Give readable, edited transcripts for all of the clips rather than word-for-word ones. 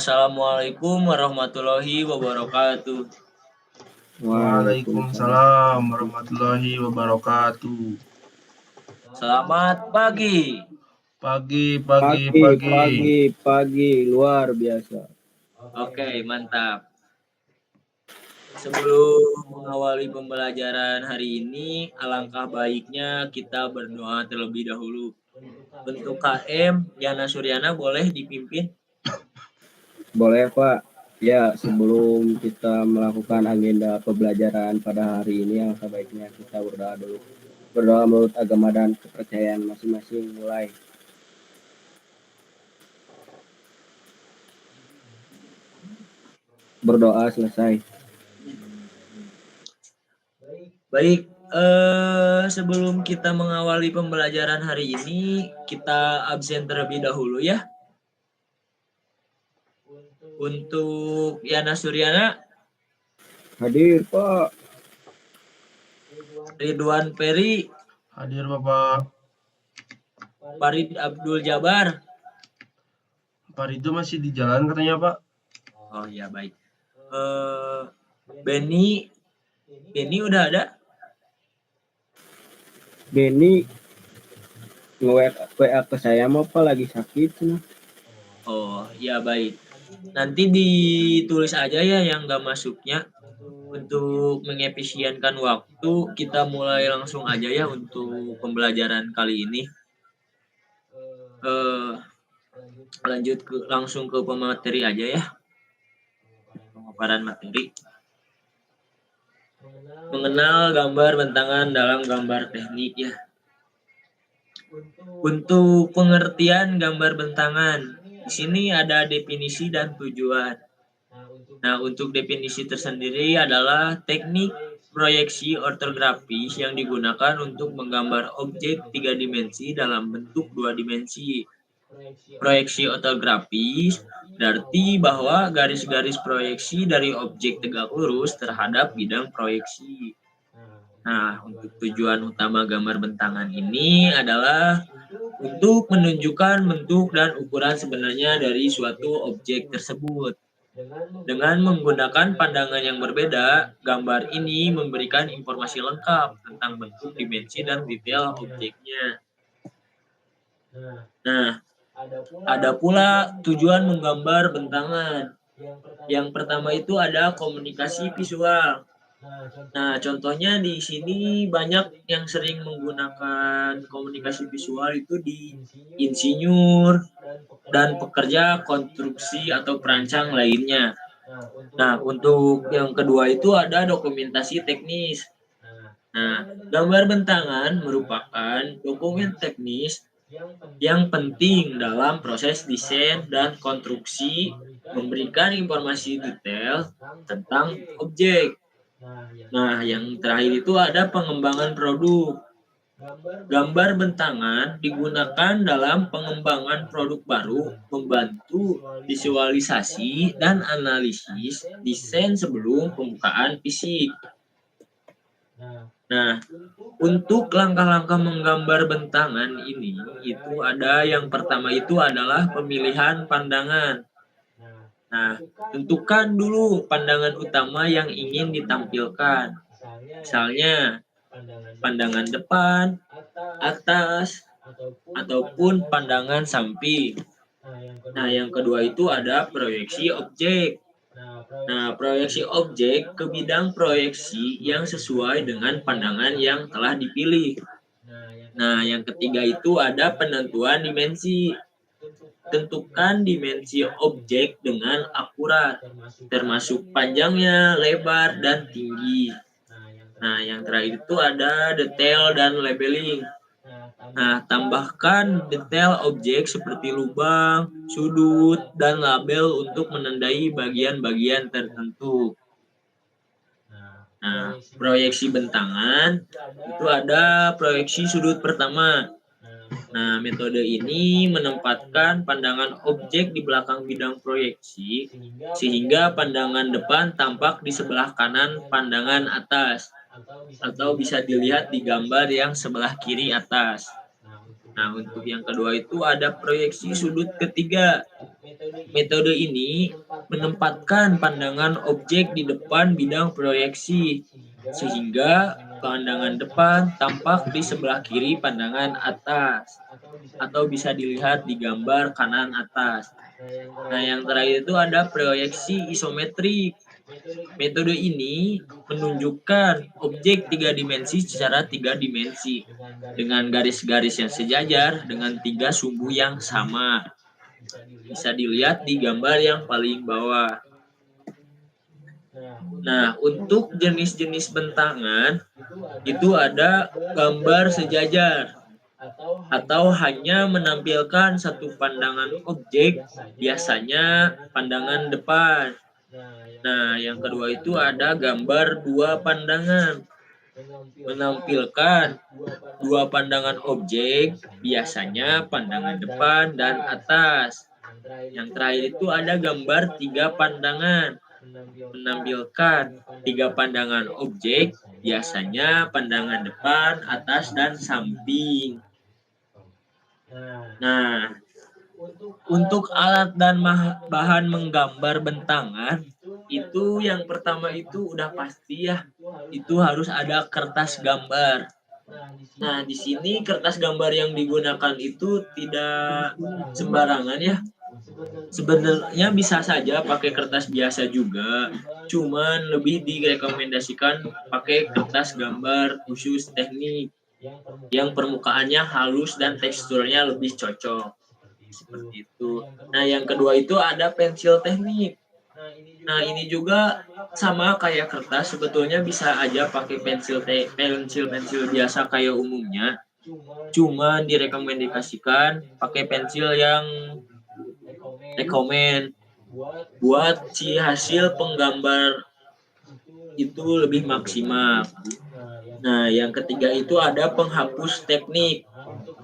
Assalamualaikum warahmatullahi wabarakatuh. Waalaikumsalam. Waalaikumsalam warahmatullahi wabarakatuh. Selamat pagi. Pagi, luar biasa. Oke, mantap. Sebelum mengawali pembelajaran hari ini, alangkah baiknya kita berdoa terlebih dahulu. Untuk KM, Yana Suryana boleh dipimpin? Boleh, Pak. Ya, sebelum kita melakukan agenda pembelajaran pada hari ini, yang sebaiknya kita berdoa dulu. Berdoa menurut agama dan kepercayaan masing-masing. Mulai. Berdoa selesai. Baik, sebelum kita mengawali pembelajaran hari ini, kita absen terlebih dahulu ya. Untuk Yana Suryana, Hadir, Pak. Ridwan Peri, Hadir Bapak. Farid Abdul Jabar. Pak itu masih di jalan katanya Pak. Oh ya baik. Benny udah ada? Benny nge-WA ke saya mau Pak lagi sakit. Oh ya baik. Nanti ditulis aja ya yang nggak masuknya. Untuk mengefisienkan waktu, kita mulai langsung aja ya untuk pembelajaran kali ini. Lanjut langsung ke pemateri aja ya. Pemaparan materi. Mengenal gambar bentangan dalam gambar teknik ya. Untuk pengertian gambar bentangan, di sini ada definisi dan tujuan. Nah, untuk definisi tersendiri adalah teknik proyeksi ortografis yang digunakan untuk menggambar objek 3 dimensi dalam bentuk 2 dimensi. Proyeksi ortografis berarti bahwa garis-garis proyeksi dari objek tegak lurus terhadap bidang proyeksi. Nah, untuk tujuan utama gambar bentangan ini adalah untuk menunjukkan bentuk dan ukuran sebenarnya dari suatu objek tersebut. Dengan menggunakan pandangan yang berbeda, gambar ini memberikan informasi lengkap tentang bentuk, dimensi, dan detail objeknya. Nah, ada pula tujuan menggambar bentangan. Yang pertama itu ada komunikasi visual. Nah, contohnya di sini banyak yang sering menggunakan komunikasi visual itu di insinyur dan pekerja konstruksi atau perancang lainnya. Nah, untuk yang kedua itu ada dokumentasi teknis. Nah, gambar bentangan merupakan dokumen teknis yang penting dalam proses desain dan konstruksi, memberikan informasi detail tentang objek. Nah, yang terakhir itu ada pengembangan produk. Gambar bentangan digunakan dalam pengembangan produk baru, membantu visualisasi dan analisis desain sebelum pembukaan fisik. Nah, untuk langkah-langkah menggambar bentangan ini, itu ada yang pertama itu adalah pemilihan pandangan. Nah, tentukan dulu pandangan utama yang ingin ditampilkan. Misalnya, pandangan depan, atas, ataupun pandangan samping. Nah, yang kedua itu ada proyeksi objek. Nah, proyeksi objek ke bidang proyeksi yang sesuai dengan pandangan yang telah dipilih. Nah, yang ketiga itu ada penentuan dimensi. Tentukan dimensi objek dengan akurat, termasuk panjangnya, lebar, dan tinggi. Nah, yang terakhir itu ada detail dan labeling. Nah, tambahkan detail objek seperti lubang, sudut, dan label untuk menandai bagian-bagian tertentu. Nah, proyeksi bentangan itu ada proyeksi sudut pertama. Nah, metode ini menempatkan pandangan objek di belakang bidang proyeksi sehingga pandangan depan tampak di sebelah kanan pandangan atas atau bisa dilihat di gambar yang sebelah kiri atas. Nah, untuk yang kedua itu ada proyeksi sudut ketiga. Metode ini menempatkan pandangan objek di depan bidang proyeksi, sehingga pandangan depan tampak di sebelah kiri pandangan atas, atau bisa dilihat di gambar kanan atas. Nah, yang terakhir itu ada proyeksi isometrik. Metode ini menunjukkan objek tiga dimensi secara tiga dimensi dengan garis-garis yang sejajar dengan tiga sumbu yang sama. Bisa dilihat di gambar yang paling bawah. Nah, untuk jenis-jenis bentangan itu ada gambar sejajar atau hanya menampilkan satu pandangan objek, biasanya pandangan depan. Nah, yang kedua itu ada gambar dua pandangan, menampilkan dua pandangan objek, biasanya pandangan depan dan atas. Yang terakhir itu ada gambar tiga pandangan, menampilkan tiga pandangan objek, biasanya pandangan depan, atas, dan samping. Nah, untuk alat dan bahan menggambar bentangan, itu yang pertama itu udah pasti ya, itu harus ada kertas gambar. Nah, di sini kertas gambar yang digunakan itu tidak sembarangan ya. Sebenarnya bisa saja pakai kertas biasa juga, cuman lebih direkomendasikan pakai kertas gambar khusus teknik yang permukaannya halus dan teksturnya lebih cocok. Seperti itu. Nah, yang kedua itu ada pensil teknik. Nah, ini juga sama kayak kertas, sebetulnya bisa aja pakai pensil biasa kayak umumnya. Cuma direkomendasikan pakai pensil yang rekomen buat si hasil penggambar itu lebih maksimal. Nah, yang ketiga itu ada penghapus teknik.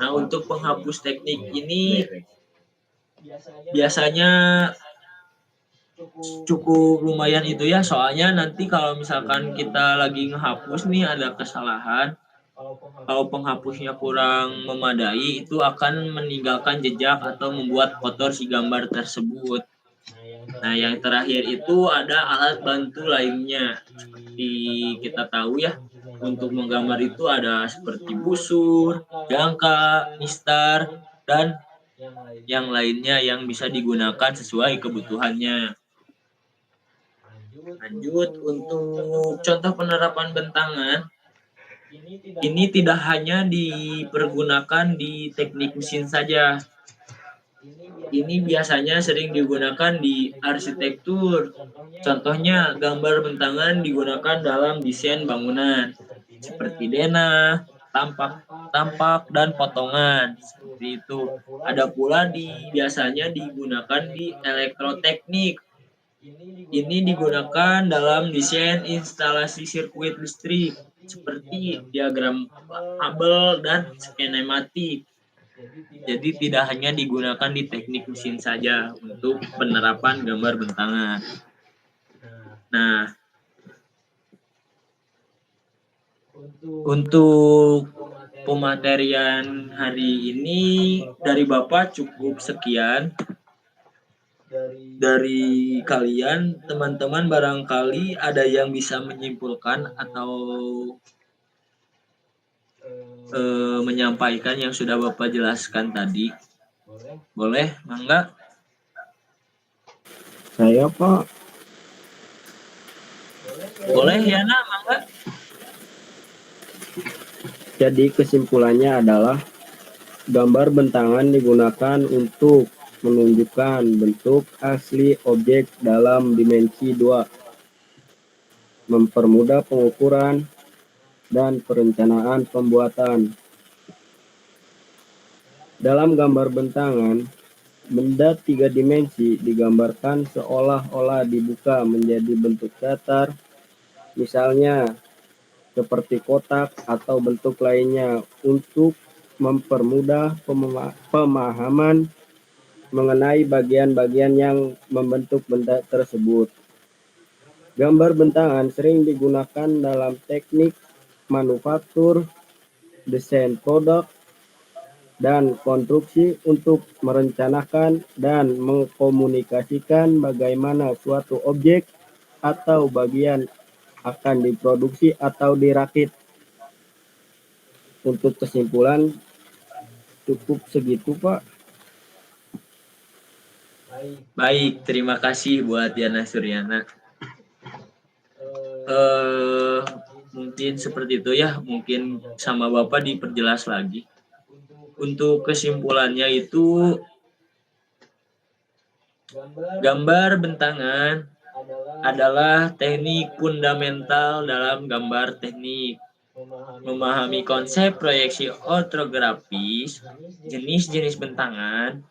Nah, untuk penghapus teknik ini biasanya cukup lumayan itu ya, soalnya nanti kalau misalkan kita lagi ngehapus nih ada kesalahan, kalau penghapusnya kurang memadai itu akan meninggalkan jejak atau membuat kotor si gambar tersebut. Nah, yang terakhir itu ada alat bantu lainnya. Seperti kita tahu ya, untuk menggambar itu ada seperti busur, jangka, mistar, dan yang lainnya yang bisa digunakan sesuai kebutuhannya. Lanjut, untuk contoh penerapan bentangan, ini tidak hanya dipergunakan di teknik mesin saja. Ini biasanya sering digunakan di arsitektur. Contohnya, gambar bentangan digunakan dalam desain bangunan, seperti denah, tampak, dan potongan. Seperti itu. Ada pula biasanya digunakan di elektroteknik. Ini digunakan dalam desain instalasi sirkuit listrik, seperti diagram kabel dan skinematik. Jadi tidak hanya digunakan di teknik mesin saja untuk penerapan gambar bentangan. Nah, untuk pematerian hari ini dari Bapak cukup sekian. Dari kalian, teman-teman barangkali ada yang bisa menyimpulkan atau menyampaikan yang sudah Bapak jelaskan tadi. Boleh, Mangga? Saya Pak, Boleh, Yana, Mangga? jadi kesimpulannya adalah gambar bentangan digunakan untuk menunjukkan bentuk asli objek dalam dimensi 2, mempermudah pengukuran dan perencanaan pembuatan. Dalam gambar bentangan, benda tiga dimensi digambarkan seolah-olah dibuka menjadi bentuk datar, misalnya seperti kotak atau bentuk lainnya, untuk mempermudah pemahaman mengenai bagian-bagian yang membentuk benda tersebut. Gambar bentangan sering digunakan dalam teknik manufaktur, desain produk, dan konstruksi untuk merencanakan dan mengkomunikasikan bagaimana suatu objek atau bagian akan diproduksi atau dirakit. Untuk kesimpulan cukup segitu, Pak. Baik, terima kasih buat Yana Suryana. Mungkin seperti itu ya, mungkin sama Bapak diperjelas lagi. Untuk kesimpulannya itu, gambar bentangan adalah teknik fundamental dalam gambar teknik. Memahami konsep proyeksi ortografis, jenis-jenis bentangan,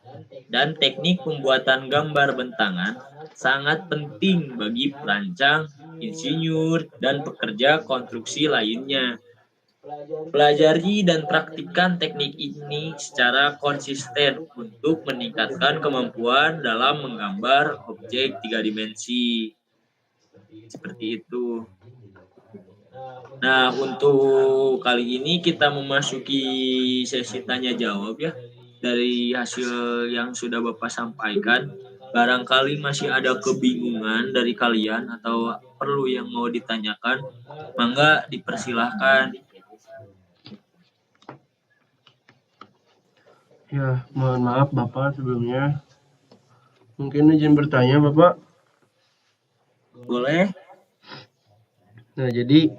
dan teknik pembuatan gambar bentangan sangat penting bagi perancang, insinyur, dan pekerja konstruksi lainnya. Pelajari dan praktikkan teknik ini secara konsisten untuk meningkatkan kemampuan dalam menggambar objek 3 dimensi. Seperti itu. Nah, untuk kali ini kita memasuki sesi tanya jawab ya. Dari hasil yang sudah Bapak sampaikan, barangkali masih ada kebingungan dari kalian atau perlu yang mau ditanyakan, mangga dipersilahkan. Ya, mohon maaf Bapak sebelumnya. Mungkin izin bertanya Bapak. Boleh? Nah, jadi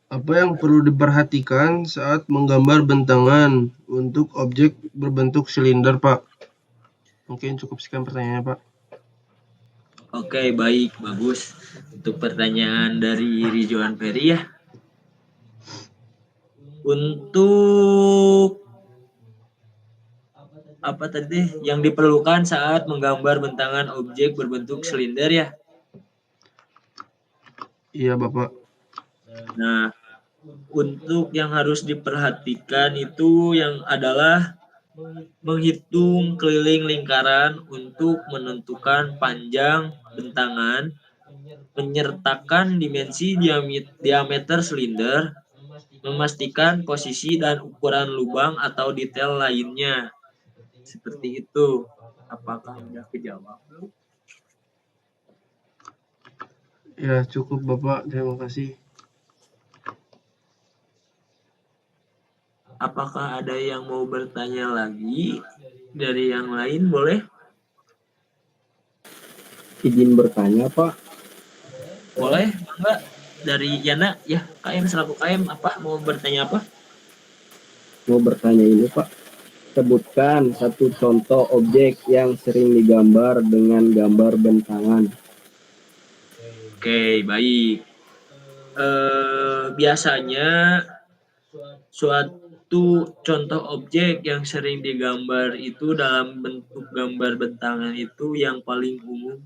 apa yang perlu diperhatikan saat menggambar bentangan untuk objek berbentuk silinder, Pak? Mungkin cukup sekian pertanyaannya, Pak. Oke, baik, bagus. Untuk pertanyaan dari Ridwan Ferry ya. Untuk apa tadi yang diperlukan saat menggambar bentangan objek berbentuk silinder ya? Iya, Bapak. Nah, untuk yang harus diperhatikan itu yang adalah menghitung keliling lingkaran untuk menentukan panjang bentangan, menyertakan dimensi diameter silinder, memastikan posisi dan ukuran lubang atau detail lainnya. Seperti itu. Apakah sudah kejawab? Ya, cukup Bapak. Terima kasih. Apakah ada yang mau bertanya lagi dari yang lain? Boleh? Izin bertanya, Pak. Boleh, Bangga. Dari Yana, ya, KM selaku KM, apa? Mau bertanya apa? Mau bertanya ini, Pak. Sebutkan satu contoh objek yang sering digambar dengan gambar bentangan. Oke, baik. Biasanya suatu contoh objek yang sering digambar itu dalam bentuk gambar bentangan itu yang paling umum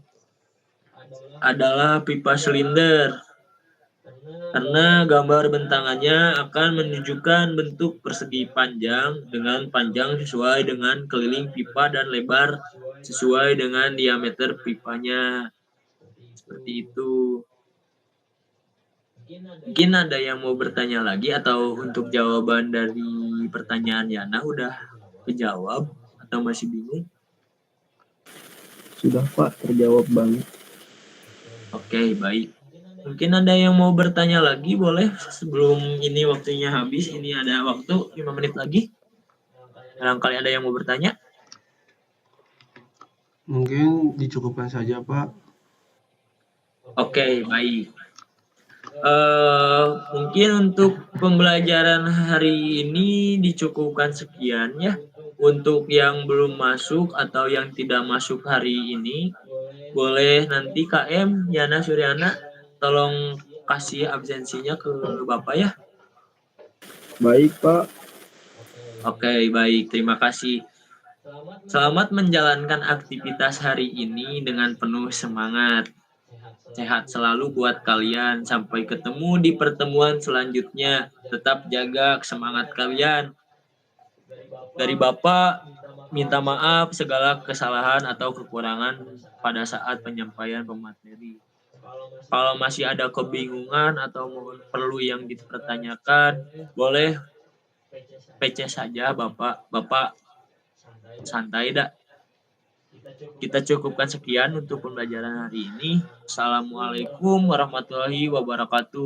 adalah pipa silinder. Karena gambar bentangannya akan menunjukkan bentuk persegi panjang dengan panjang sesuai dengan keliling pipa dan lebar sesuai dengan diameter pipanya. Seperti itu. Mungkin ada yang mau bertanya lagi atau untuk jawaban dari pertanyaan Yana udah kejawab atau masih bingung? Sudah, Pak, terjawab banget. Oke, baik. Mungkin ada yang mau bertanya lagi, boleh sebelum ini waktunya habis. Ini ada waktu 5 menit lagi. Barangkali ada yang mau bertanya. Mungkin dicukupkan saja, Pak. Oke, baik. Mungkin untuk pembelajaran hari ini dicukupkan sekian ya. Untuk yang belum masuk atau yang tidak masuk hari ini, boleh nanti KM Yana Suryana tolong kasih absensinya ke Bapak ya. Baik, Pak. Oke, baik. Terima kasih. Selamat menjalankan aktivitas hari ini dengan penuh semangat. Sehat selalu buat kalian. Sampai ketemu di pertemuan selanjutnya. Tetap jaga semangat kalian. Dari Bapak, minta maaf segala kesalahan atau kekurangan pada saat penyampaian pemateri. Kalau masih ada kebingungan atau perlu yang dipertanyakan, boleh PC saja Bapak. Bapak santai dah. Kita cukupkan sekian untuk pembelajaran hari ini. Assalamualaikum warahmatullahi wabarakatuh.